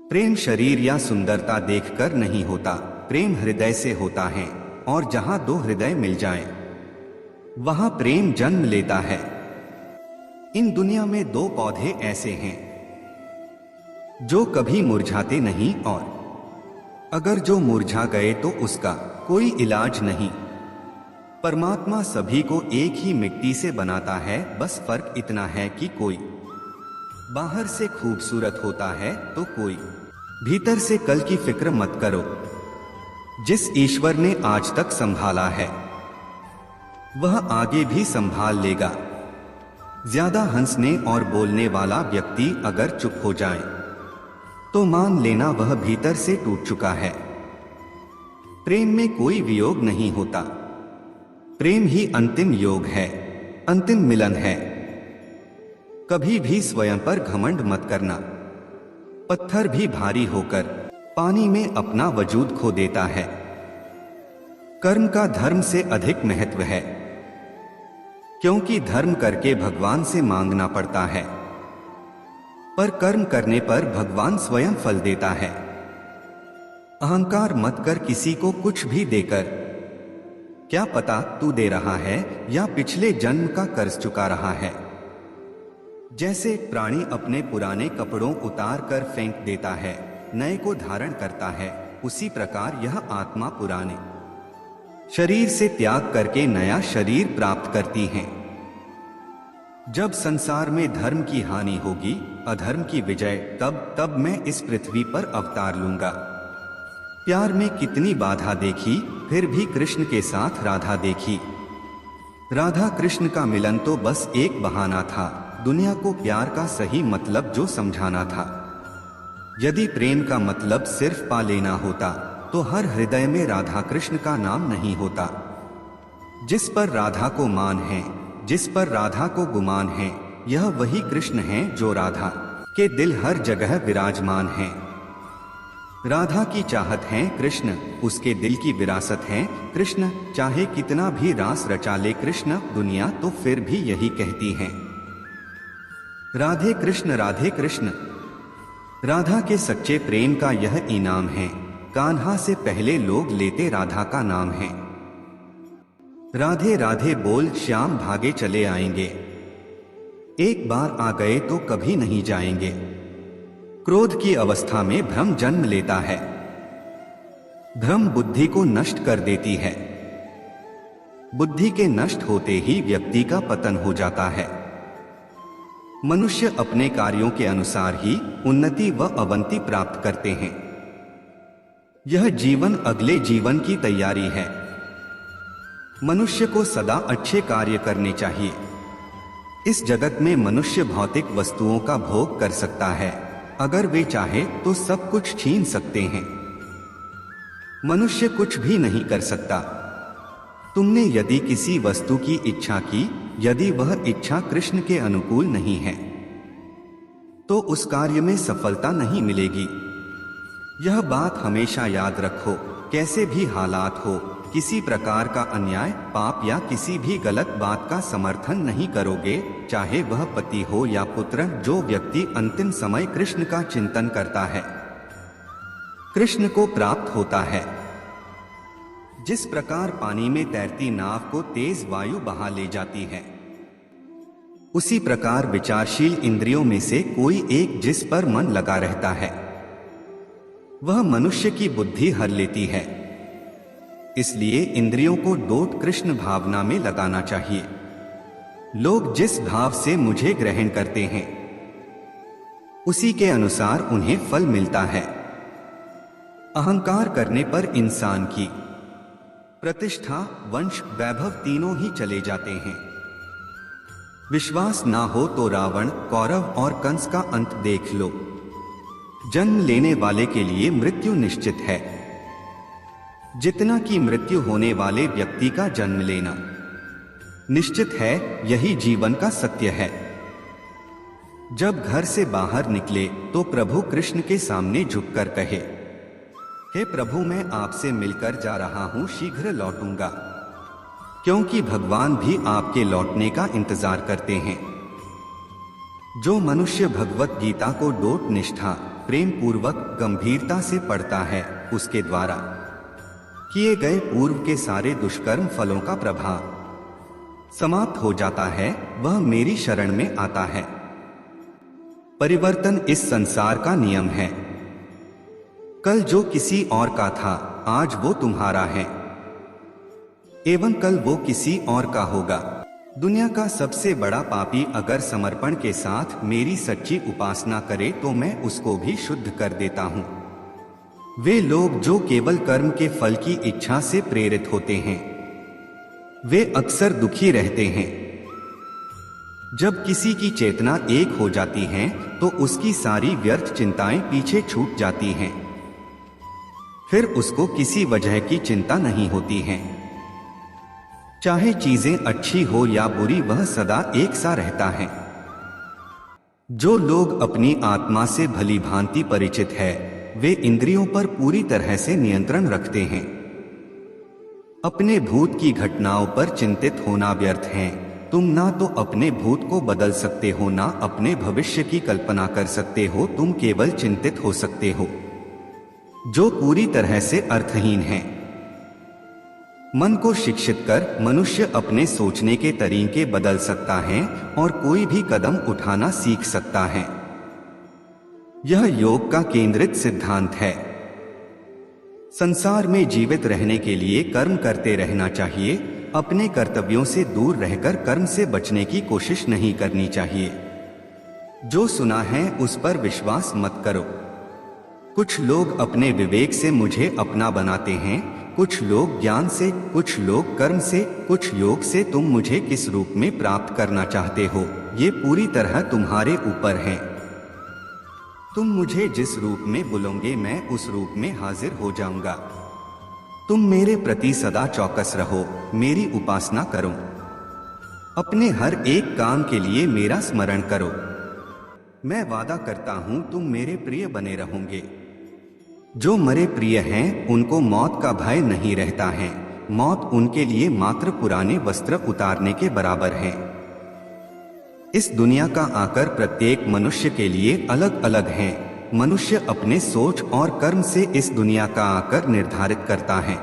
प्रेम शरीर या सुंदरता देखकर नहीं होता, प्रेम हृदय से होता है। और जहां दो हृदय मिल जाएं, वहां प्रेम जन्म लेता है। इन दुनिया में दो पौधे ऐसे हैं जो कभी मुरझाते नहीं, और अगर जो मुरझा गए तो उसका कोई इलाज नहीं। परमात्मा सभी को एक ही मिट्टी से बनाता है, बस फर्क इतना है कि कोई बाहर से खूबसूरत होता है तो कोई भीतर से। कल की फिक्र मत करो, जिस ईश्वर ने आज तक संभाला है वह आगे भी संभाल लेगा। ज्यादा हंसने और बोलने वाला व्यक्ति अगर चुप हो जाए तो मान लेना वह भीतर से टूट चुका है। प्रेम में कोई वियोग नहीं होता, प्रेम ही अंतिम योग है, अंतिम मिलन है। कभी भी स्वयं पर घमंड मत करना। पत्थर भी भारी होकर पानी में अपना वजूद खो देता है। कर्म का धर्म से अधिक महत्व है, क्योंकि धर्म करके भगवान से मांगना पड़ता है, पर कर्म करने पर भगवान स्वयं फल देता है। अहंकार मत कर किसी को कुछ भी देकर, क्या पता तू दे रहा है या पिछले जन्म का कर्ज चुका रहा है। जैसे प्राणी अपने पुराने कपड़ों उतार कर फेंक देता है, नए को धारण करता है, उसी प्रकार यह आत्मा पुराने शरीर से त्याग करके नया शरीर प्राप्त करती है। जब संसार में धर्म की हानि होगी, अधर्म की विजय, तब मैं इस पृथ्वी पर अवतार लूंगा। प्यार में कितनी बाधा देखी, फिर भी कृष्ण के साथ राधा देखी। राधा कृष्ण का मिलन तो बस एक बहाना था, दुनिया को प्यार का सही मतलब जो समझाना था। यदि प्रेम का मतलब सिर्फ पा लेना होता तो हर हृदय में राधा कृष्ण का नाम नहीं होता। जिस पर राधा को मान है, जिस पर राधा को गुमान है, यह वही कृष्ण है जो राधा के दिल हर जगह विराजमान है। राधा की चाहत है कृष्ण, उसके दिल की विरासत है कृष्ण। चाहे कितना भी रास रचा ले कृष्ण, दुनिया तो फिर भी यही कहती है राधे कृष्ण राधे कृष्ण। राधा के सच्चे प्रेम का यह इनाम है, कान्हा से पहले लोग लेते राधा का नाम है। राधे राधे बोल श्याम भागे चले आएंगे, एक बार आ गए तो कभी नहीं जाएंगे। क्रोध की अवस्था में भ्रम जन्म लेता है, भ्रम बुद्धि को नष्ट कर देती है। बुद्धि के नष्ट होते ही व्यक्ति का पतन हो जाता है। मनुष्य अपने कार्यों के अनुसार ही उन्नति व अवंति प्राप्त करते हैं। यह जीवन अगले जीवन की तैयारी है। मनुष्य को सदा अच्छे कार्य करने चाहिए। इस जगत में मनुष्य भौतिक वस्तुओं का भोग कर सकता है, अगर वे चाहे तो सब कुछ छीन सकते हैं। मनुष्य कुछ भी नहीं कर सकता। तुमने यदि किसी वस्तु की इच्छा की, यदि वह इच्छा कृष्ण के अनुकूल नहीं है तो उस कार्य में सफलता नहीं मिलेगी। यह बात हमेशा याद रखो, कैसे भी हालात हो, किसी प्रकार का अन्याय, पाप या किसी भी गलत बात का समर्थन नहीं करोगे, चाहे वह पति हो या पुत्र। जो व्यक्ति अंतिम समय कृष्ण का चिंतन करता है, कृष्ण को प्राप्त होता है। जिस प्रकार पानी में तैरती नाव को तेज वायु बहा ले जाती है, उसी प्रकार विचारशील इंद्रियों में से कोई एक जिस पर मन लगा रहता है, वह मनुष्य की बुद्धि हर लेती है। इसलिए इंद्रियों को डोट कृष्ण भावना में लगाना चाहिए। लोग जिस भाव से मुझे ग्रहण करते हैं, उसी के अनुसार उन्हें फल मिलता है। अहंकार करने पर इंसान की प्रतिष्ठा, वंश, वैभव तीनों ही चले जाते हैं। विश्वास ना हो तो रावण, कौरव और कंस का अंत देख लो। जन्म लेने वाले के लिए मृत्यु निश्चित है, जितना कि मृत्यु होने वाले व्यक्ति का जन्म लेना निश्चित है। यही जीवन का सत्य है। जब घर से बाहर निकले तो प्रभु कृष्ण के सामने झुककर कहे, हे प्रभु, मैं आपसे मिलकर जा रहा हूं, शीघ्र लौटूंगा। क्योंकि भगवान भी आपके लौटने का इंतजार करते हैं। जो मनुष्य भगवत गीता को डोट निष्ठा प्रेम पूर्वक गंभीरता से पढ़ता है, उसके द्वारा किए गए पूर्व के सारे दुष्कर्म फलों का प्रभाव समाप्त हो जाता है, वह मेरी शरण में आता है। परिवर्तन इस संसार का नियम है। कल जो किसी और का था, आज वो तुम्हारा है, एवं कल वो किसी और का होगा। दुनिया का सबसे बड़ा पापी अगर समर्पण के साथ मेरी सच्ची उपासना करे तो मैं उसको भी शुद्ध कर देता हूँ। वे लोग जो केवल कर्म के फल की इच्छा से प्रेरित होते हैं, वे अक्सर दुखी रहते हैं। जब किसी की चेतना एक हो जाती है तो उसकी सारी व्यर्थ चिंताएं पीछे छूट जाती हैं। फिर उसको किसी वजह की चिंता नहीं होती है। चाहे चीजें अच्छी हो या बुरी, वह सदा एक सा रहता है। जो लोग अपनी आत्मा से भली भांति परिचित है, वे इंद्रियों पर पूरी तरह से नियंत्रण रखते हैं। अपने भूत की घटनाओं पर चिंतित होना व्यर्थ है। तुम ना तो अपने भूत को बदल सकते हो, ना अपने भविष्य की कल्पना कर सकते हो। तुम केवल चिंतित हो सकते हो, जो पूरी तरह से अर्थहीन है। मन को शिक्षित कर मनुष्य अपने सोचने के तरीके बदल सकता है और कोई भी कदम उठाना सीख सकता है। यह योग का केंद्रित सिद्धांत है। संसार में जीवित रहने के लिए कर्म करते रहना चाहिए। अपने कर्तव्यों से दूर रहकर कर्म से बचने की कोशिश नहीं करनी चाहिए। जो सुना है उस पर विश्वास मत करो। कुछ लोग अपने विवेक से मुझे अपना बनाते हैं, कुछ लोग ज्ञान से, कुछ लोग कर्म से, कुछ योग से। तुम मुझे किस रूप में प्राप्त करना चाहते हो, ये पूरी तरह तुम्हारे ऊपर है। तुम मुझे जिस रूप में बुलोगे मैं उस रूप में हाजिर हो जाऊंगा। तुम मेरे प्रति सदा चौकस रहो, मेरी उपासना करो। अपने हर एक काम के लिए मेरा स्मरण करो। मैं वादा करता हूं तुम मेरे प्रिय बने रहोगे। जो मरे प्रिय हैं उनको मौत का भय नहीं रहता है। मौत उनके लिए मात्र पुराने वस्त्र उतारने के बराबर है। इस दुनिया का आकर प्रत्येक मनुष्य के लिए अलग अलग है। मनुष्य अपने सोच और कर्म से इस दुनिया का आकर निर्धारित करता है।